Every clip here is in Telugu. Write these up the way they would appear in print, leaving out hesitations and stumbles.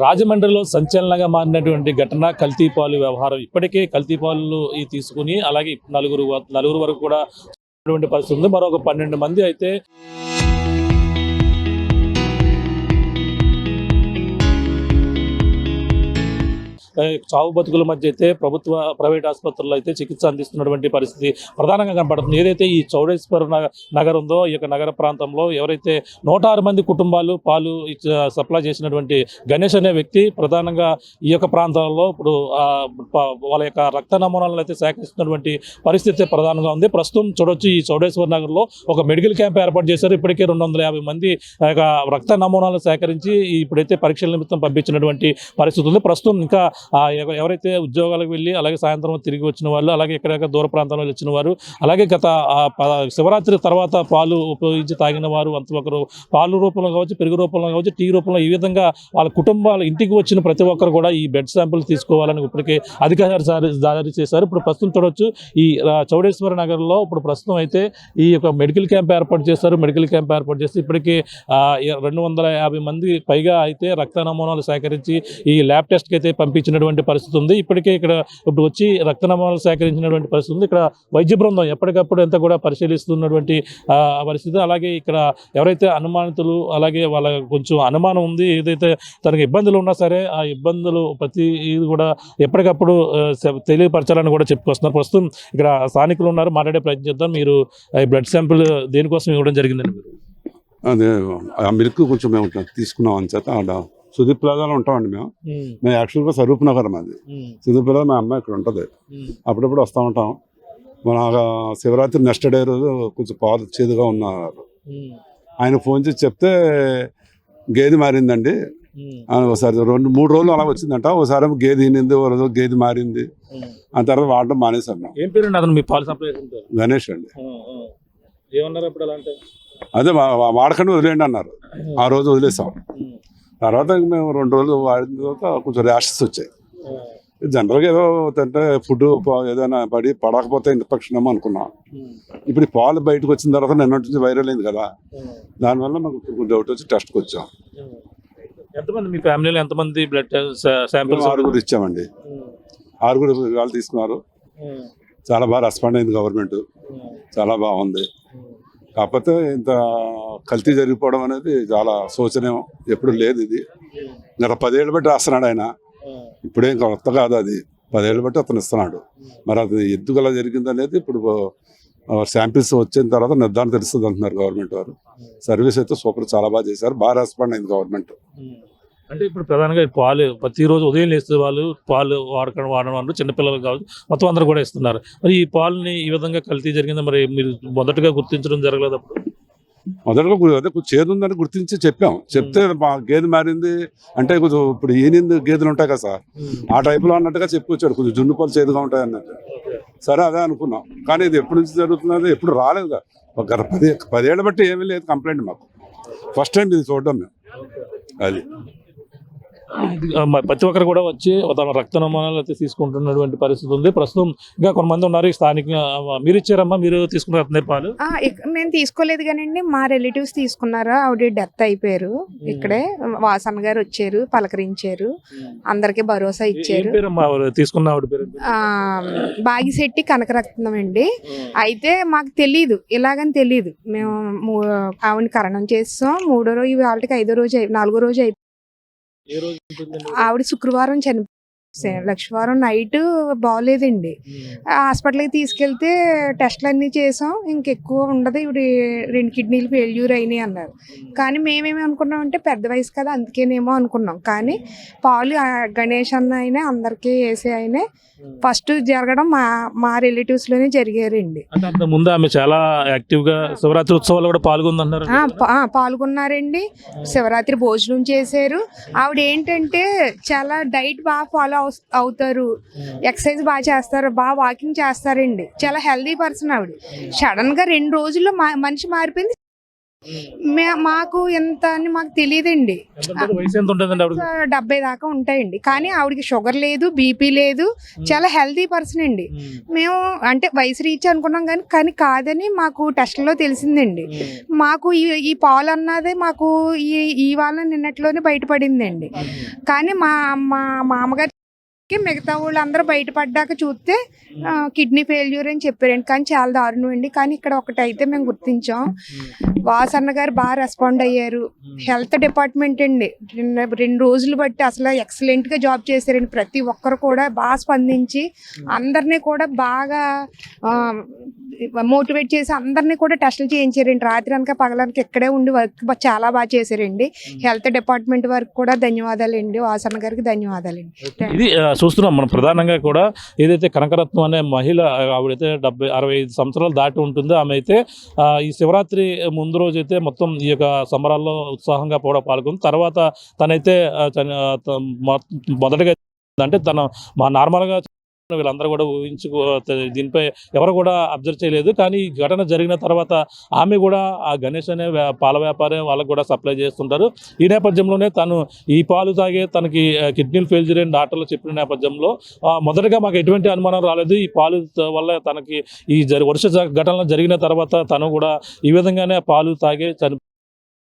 రాజమండ్రిలో సంచలనంగా మారినటువంటి ఘటన కల్తీ పాలు వ్యవహారం. ఇప్పటికే కల్తీ పాలు తీసుకుని అలాగే నలుగురు వరకు కూడా పరిస్థితి ఉంది. మరొక 12 మంది అయితే చావు బతుకుల మధ్య అయితే ప్రైవేట్ ఆసుపత్రుల్లో అయితే చికిత్స అందిస్తున్నటువంటి పరిస్థితి ప్రధానంగా కనపడుతుంది. ఏదైతే ఈ చౌడేశ్వర నగర్ ఉందో ఈ యొక్క నగర ప్రాంతంలో ఎవరైతే 106 మంది కుటుంబాలు పాలు సప్లై చేసినటువంటి గణేష్ అనే వ్యక్తి ప్రధానంగా ఈ యొక్క ప్రాంతాల్లో ఇప్పుడు వాళ్ళ యొక్క రక్త నమూనాలను అయితే సేకరిస్తున్నటువంటి పరిస్థితి ప్రధానంగా ఉంది. ప్రస్తుతం చూడొచ్చు ఈ చౌడేశ్వర నగర్లో ఒక మెడికల్ క్యాంప్ ఏర్పాటు చేశారు. ఇప్పటికే 250 మంది రక్త నమూనాలను సేకరించి ఇప్పుడైతే పరీక్షల నిమిత్తం పంపించినటువంటి పరిస్థితి ఉంది. ప్రస్తుతం ఇంకా ఎవరైతే ఉద్యోగాలకు వెళ్ళి అలాగే సాయంత్రం తిరిగి వచ్చిన వాళ్ళు అలాగే ఎక్కడెక్కడ దూర ప్రాంతాల నుంచి వచ్చిన వారు అలాగే గత శివరాత్రి తర్వాత పాలు ఉపయోగించి తాగిన వారు అంతొకరు పాలు రూపంలో కావచ్చు పెరుగు రూపంలో కావచ్చు టీ రూపంలో ఈ విధంగా వాళ్ళ కుటుంబాలు ఇంటికి వచ్చిన ప్రతి ఒక్కరు కూడా ఈ బ్లడ్ శాంపుల్ తీసుకోవాలని ఇప్పటికే అధికారులు జారీ చేశారు. ఇప్పుడు ప్రస్తుతం చూడవచ్చు ఈ చౌడేశ్వర నగర్లో ఇప్పుడు ప్రస్తుతం అయితే ఈ యొక్క మెడికల్ క్యాంప్ ఏర్పాటు చేస్తారు. మెడికల్ క్యాంప్ ఏర్పాటు చేసి ఇప్పటికీ 250 మంది పైగా అయితే రక్త నమూనాలు సేకరించి ఈ ల్యాబ్ టెస్ట్కి అయితే పంపించినటువంటి పరిస్థితి ఉంది. ఇప్పటికే ఇప్పుడు వచ్చి రక్త నమూనాలు సేకరించినటువంటి పరిస్థితి ఉంది. ఇక్కడ వైద్య బృందం ఎప్పటికప్పుడు ఎంత కూడా పరిశీలిస్తున్నటువంటి పరిస్థితి. అలాగే ఇక్కడ ఎవరైతే అనుమానితులు అలాగే వాళ్ళ కొంచెం అనుమానం ఉంది ఏదైతే తనకు ఇబ్బందులు ఉన్నా సరే ఆ ఇబ్బందులు ప్రతి కూడా ఎప్పటికప్పుడు తెలియపరచాలని కూడా చెప్పుకొస్తున్నారు. ప్రస్తుతం ఇక్కడ స్థానికులు ఉన్నారు, మాట్లాడే ప్రయత్నం చేద్దాం. మీరు బ్లడ్ శాంపుల్ దేనికోసం ఇవ్వడం జరిగిందండి? మీరు అదే ఆ మిల్క్ కొంచెం మేము తీసుకున్నాం అని చేత సుదీప్ ప్లాజాలో ఉంటామండి. మేము యాక్చువల్గా స్వరూప్ నగర్ మాది. సుదీప్ ప్లాజా మా అమ్మాయి ఇక్కడ ఉంటుంది. అప్పుడప్పుడు వస్తూ ఉంటాం. మన శివరాత్రి నెక్స్ట్ డే రోజు కొంచెం పాలు చేదుగా ఉన్నారు. ఆయన ఫోన్ చేసి చెప్తే గేదె మారిందండి అని ఒకసారి 2-3 రోజులు అలా వచ్చిందంట. ఒకసారి గేదె ఈనింది, ఓ రోజు గేదె మారింది. ఆ తర్వాత వాడడం మానేసాం. ఏం పేరు అతను మీ పాలు సప్లై? గణేష్ అండి. ఏమన్నారు అప్పుడు? అలా అంటే అదే వాడకండి వదిలేండి అన్నారు. ఆ రోజు వదిలేసాం. తర్వాత మేము 2 రోజులు వాడిన తర్వాత కొంచెం ర్యాషెస్ వచ్చాయి. జనరల్గా ఏదో అంటే ఫుడ్ ఏదైనా పడకపోతే ఇన్ఫెక్షన్ ఏమో అనుకున్నాం. ఇప్పుడు పాలు బయటకు వచ్చిన తర్వాత నిన్నటి నుంచి వైరల్ అయింది కదా, దానివల్ల మాకు కొంచెం డౌట్ వచ్చి టెస్ట్కి వచ్చాం. ఎంతమంది మీ ఫ్యామిలీలో ఎంతమంది బ్లడ్ శాంపిల్స్? 6 ఇచ్చామండి. 6 వాళ్ళు తీసుకున్నారు. చాలా బాగా రెస్పాండ్ అయింది గవర్నమెంట్, చాలా బాగుంది. కాకపోతే ఇంత కల్తీ జరిగిపోవడం అనేది చాలా శోచనీయం. ఎప్పుడు లేదు ఇది. గత 10 ఏళ్ళు బట్టి రాస్తున్నాడు ఆయన. ఇప్పుడేం కొత్త కాదు అది. 10 ఏళ్ళు బట్టి అతను ఇస్తున్నాడు. మరి అది ఎందుకు అలా జరిగింది అనేది ఇప్పుడు శాంపిల్స్ వచ్చిన తర్వాత నిర్ధారణ తెలుస్తుంది అంటున్నారు గవర్నమెంట్ వారు. సర్వీస్ అయితే సూపర్, చాలా బాగా చేశారు. బాగా రెస్పాండ్ అయింది గవర్నమెంట్. అంటే ఇప్పుడు ప్రధానంగా పాలు ప్రతిరోజు ఉదయం లేస్తే వాళ్ళు పాలు వాడడం వాళ్ళు చిన్నపిల్లలు కావచ్చు మొత్తం అందరూ కూడా ఇస్తున్నారు. మరి ఈ పాలని ఈ విధంగా కల్తీ జరిగిందా? మరి మీరు మొదటగా గుర్తించడం జరగలేదు అప్పుడు? మొదటగా అదే కొంచెం చేదు ఉందని గుర్తించి చెప్పాం. చెప్తే మా గేదె మారింది అంటే కొంచెం ఇప్పుడు ఈనింది గేదెలు ఉంటాయి కదా సార్, ఆ టైప్లో అన్నట్టుగా చెప్పుకొచ్చాడు. కొంచెం జున్ను పాలు చేదుగా ఉంటాయి అన్నట్టు. సరే అదే అనుకున్నాం. కానీ ఇది ఎప్పటి నుంచి జరుగుతున్నది ఎప్పుడు రాలేదు కదా. గత 10 ఏళ్ళ బట్టి ఏమీ లేదు కంప్లైంట్ మాకు. ఫస్ట్ టైం ఇది చూడడం మేము. అది ప్రతి ఒక్కరు కూడా వచ్చి తమ రక్త నమూనాలు అయితే తీసుకుంటున్నటువంటి పరిస్థితి ఉంది. ప్రస్తుతం ఇంకా కొంతమంది ఉన్నారు స్థానికంగా. మీరు ఇచ్చారమ్మా? మీరు తీసుకున్నారు పాలు? నేను తీసుకోలేదు కానండి, మా రిలేటివ్స్ తీసుకున్నారు. ఆవిడ డెత్ అయిపోయారు. ఇక్కడే వాసన్ గారు వచ్చారు, పలకరించారు, అందరికి భరోసా ఇచ్చారు. తీసుకున్న ఆవిడ పేరు బాగిశెట్టి కనకరత్నం అండి. అయితే మాకు తెలీదు, ఇలాగని తెలీదు. మేము ఆవిడని కరణం చేస్తాం. 3వ రోజు, వాళ్ళకి 5వ రోజు, 4వ రోజు అయిపోయింది. ఆవిడ శుక్రవారం లక్షవారం నైట్ బాగోలేదండి. హాస్పిటల్కి తీసుకెళ్తే టెస్ట్లు అన్నీ చేసాం. ఇంకెక్కువ ఉండదు, ఇవి 2 కిడ్నీలు ఫెయిల్యూర్ అయినాయి అన్నారు. కానీ మేమేమి అనుకున్నాం అంటే పెద్ద వయసు కదా అందుకేనేమో అనుకున్నాం. కానీ పాలు గణేష్ అన్న అయినా అందరికీ వేసే అయినా ఫస్ట్ జరగడం మా రిలేటివ్స్ లోనే జరిగారండి. ముందు ఆమె చాలా యాక్టివ్ గా శివరాత్రి ఉత్సవాలు కూడా పాల్గొన్నారు. పాల్గొన్నారండి. శివరాత్రి భోజనం చేశారు. ఆవిడ ఏంటంటే చాలా డైట్ బాగా ఫాలో అవుతారు, ఎక్సర్సైజ్ బాగా చేస్తారు, బాగా వాకింగ్ చేస్తారండి. చాలా హెల్దీ పర్సన్ ఆవిడ. సడన్ గా 2 రోజుల్లో మనిషి మారిపోయింది. మాకు ఎంత అని మాకు తెలియదండి. వయసు ఎంత ఉంటుందండి ఆవిడ? 70 దాకా ఉంటాయండి. కానీ ఆవిడకి షుగర్ లేదు, బీపీ లేదు, చాలా హెల్తీ పర్సన్ అండి. మేము అంటే వయసు రీచ్ అనుకున్నాం కానీ కాదని మాకు టెస్ట్లో తెలిసిందండి. మాకు ఈ పాలు అన్నదే మాకు ఇవాళ నిన్నట్లోనే బయటపడిందండి. కానీ మా మామగారు మిగతా వాళ్ళు అందరూ బయటపడ్డాక చూస్తే కిడ్నీ ఫెయిల్యూర్ అని చెప్పారండి. కానీ చాలా దారుణం అండి. కానీ ఇక్కడ ఒకటైతే మేము గుర్తించాం, వాసన్న గారు బాగా రెస్పాండ్ అయ్యారు. హెల్త్ డిపార్ట్మెంట్ అండి 2 రోజులు బట్టి అసలు ఎక్సలెంట్గా జాబ్ చేశారండి. ప్రతి ఒక్కరు కూడా బాగా స్పందించి అందరినీ కూడా బాగా మోటివేట్ చేసి అందరినీ కూడా టెస్టులు చేయించారండి. రాత్రి అనక పగలనక ఇక్కడే ఉండి వర్క్ చాలా బాగా చేశారండి. హెల్త్ డిపార్ట్మెంట్ వరకు కూడా ధన్యవాదాలండి, వాసన్న గారికి ధన్యవాదాలండి. ఇది చూస్తున్నాం మనం ప్రధానంగా కూడా ఏదైతే కనకరత్నం అనే మహిళ ఆవిడైతే 65 సంవత్సరాలు దాటి ఉంటుందో ఆమె అయితే ఈ శివరాత్రి ముందు రోజు అయితే మొత్తం ఈ యొక్క సంబరాల్లో ఉత్సాహంగా కూడా పాల్గొంది. తర్వాత తనైతే మొదటగా అంటే మా నార్మల్గా వీళ్ళందరూ కూడా ఊహించుకో దీనిపై ఎవరు కూడా అబ్జర్వ్ చేయలేదు. కానీ ఈ ఘటన జరిగిన తర్వాత ఆమె కూడా ఆ గణేష్ అనే పాల వ్యాపారి వాళ్ళకు కూడా సప్లై చేస్తుంటారు. ఈ నేపథ్యంలోనే తను ఈ పాలు తాగే తనకి కిడ్నీలు ఫెయిల్యూర్ అని డాక్టర్లు చెప్పిన నేపథ్యంలో మొదటగా మాకు ఎటువంటి అనుమానం రాలేదు. ఈ పాలు వల్ల తనకి ఈ వరుస ఘటనలు జరిగిన తర్వాత తను కూడా ఈ విధంగానే పాలు తాగే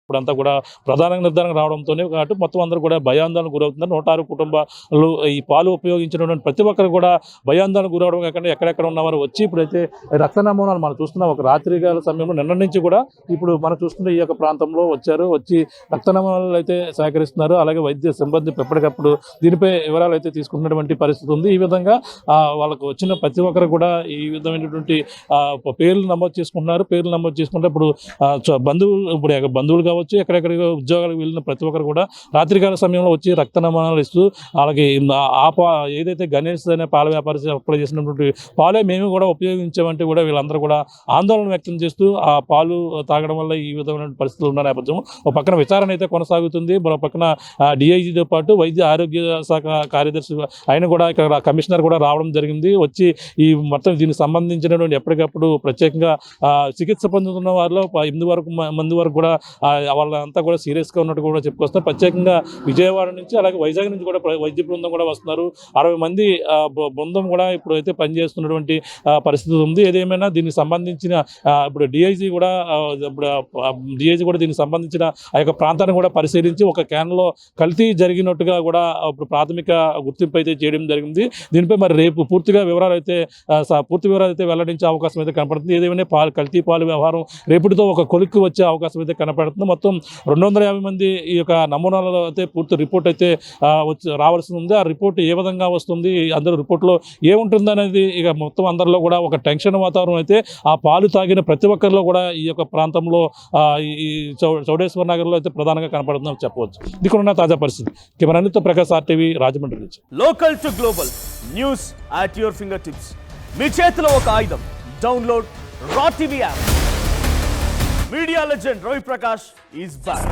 ఇప్పుడంతా కూడా ప్రధాన నిర్ధారణ రావడంతోనే కాబట్టి మొత్తం అందరూ కూడా భయాందోళనకు గురవుతున్నారు. 106 కుటుంబాలు ఈ పాలు ఉపయోగించినటువంటి ప్రతి ఒక్కరు కూడా భయాందోళనకు గురవడం కాకుండా ఎక్కడెక్కడ ఉన్నవారు వచ్చి ఇప్పుడైతే రక్త నమూనాలు మనం చూస్తున్నాం. ఒక రాత్రికాల సమయంలో నిన్న నుంచి కూడా ఇప్పుడు మనం చూస్తున్న ఈ యొక్క ప్రాంతంలో వచ్చి రక్త నమూనాలు అయితే సేకరిస్తున్నారు. అలాగే వైద్య సిబ్బంది ఎప్పటికప్పుడు దీనిపై వివరాలు అయితే తీసుకున్నటువంటి పరిస్థితి ఉంది. ఈ విధంగా వాళ్ళకు వచ్చిన ప్రతి ఒక్కరు కూడా ఈ విధమైనటువంటి పేర్లు నమోదు చేసుకుంటున్నారు. పేర్లు నమోదు చేసుకుంటే ఇప్పుడు బంధువులు కావచ్చు, ఎక్కడెక్కడ ఉద్యోగాలకు వెళ్ళిన ప్రతి ఒక్కరు కూడా రాత్రికాల సమయంలో వచ్చి రక్త నమూనాలు ఇస్తూ అలాగే ఏదైతే గణేష్ అనే పాల వ్యాపారి అప్లై చేసినటువంటి పాలే మేము కూడా ఉపయోగించామంటే కూడా వీళ్ళందరూ కూడా ఆందోళన వ్యక్తం చేస్తూ ఆ పాలు తాగడం వల్ల ఈ విధమైన పరిస్థితులు ఉన్న నేపథ్యం ఒక పక్కన విచారణ అయితే కొనసాగుతుంది. మరో పక్కన డిఐజీతో పాటు వైద్య ఆరోగ్య శాఖ కార్యదర్శి ఆయన కూడా ఇక్కడ కమిషనర్ కూడా రావడం జరిగింది. వచ్చి ఈ మొత్తం దీనికి సంబంధించినటువంటి ఎప్పటికప్పుడు ప్రత్యేకంగా చికిత్స పొందుతున్న వారిలో 8 మంది వరకు కూడా వాళ్ళంతా కూడా సీరియస్గా ఉన్నట్టు కూడా చెప్పుకొస్తున్నారు. ప్రత్యేకంగా విజయవాడ నుంచి అలాగే వైజాగ్ నుంచి కూడా వైద్య బృందం కూడా వస్తున్నారు. 60 మంది బృందం కూడా ఇప్పుడు అయితే పనిచేస్తున్నటువంటి పరిస్థితి ఉంది. ఏదేమైనా దీనికి సంబంధించిన ఇప్పుడు డిఐజీ కూడా దీనికి సంబంధించిన ఆ యొక్క ప్రాంతాన్ని కూడా పరిశీలించి ఒక క్యాన్లో కల్తీ జరిగినట్టుగా కూడా ఇప్పుడు ప్రాథమిక గుర్తింపు అయితే చేయడం జరిగింది. దీనిపై మరి రేపు పూర్తి వివరాలు అయితే వెల్లడించే అవకాశం అయితే కనపడుతుంది. ఏదేమైనా కల్తీ పాలు వ్యవహారం రేపటితో ఒక కొలిక్కి వచ్చే అవకాశం అయితే కనపడుతుంది. మొత్తం 250 మంది ఈ యొక్క నమూనాలలో అయితే పూర్తి రిపోర్ట్ అయితే రావాల్సి ఉంది. ఆ రిపోర్ట్ ఏ విధంగా వస్తుంది, అందరూ రిపోర్ట్లో ఏముంటుంది అనేది ఇక మొత్తం అందరిలో కూడా ఒక టెన్షన్ వాతావరణం అయితే ఆ పాలు తాగిన ప్రతి ఒక్కరిలో కూడా ఈ యొక్క ప్రాంతంలో ఈ చౌడేశ్వర నగర్లో అయితే ప్రధానంగా కనపడుతుందని చెప్పవచ్చు. ఇక్కడ ఉన్న తాజా పరిస్థితి కెమెరాతో ప్రకాశ్ RTV రాజమండ్రి నుంచి. Local to global news at your finger tips. మీ చేతిలో ఒక ఆయుధం. Download R TV app. Media legend Ravi Prakash is back.